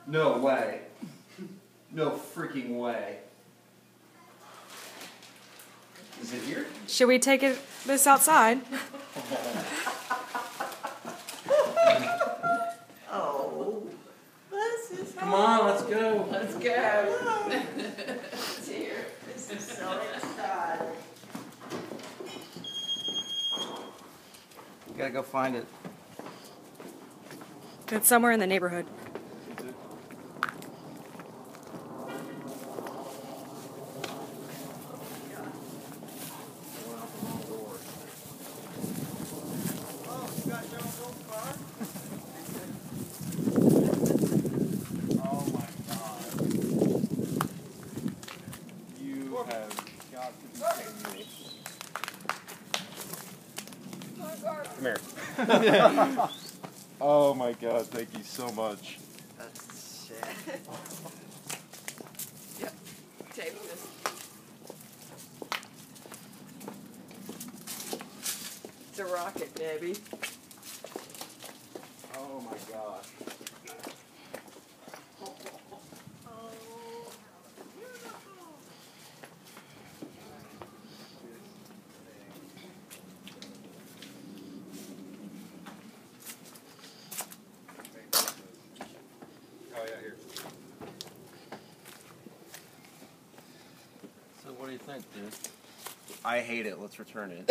No way. No freaking way. Is it here? Should we take this outside? Oh, bless his Come on, let's go. Let's go. It's here. This is so exciting. You gotta go find it. It's somewhere in the neighborhood. Oh my God. You have got to be kidding me. Come here. Oh my God, thank you so much. That's shit. Yep. Tape this. It's a rocket, baby. Oh my gosh. Oh yeah, here. So what do you think, dude? I hate it. Let's return it.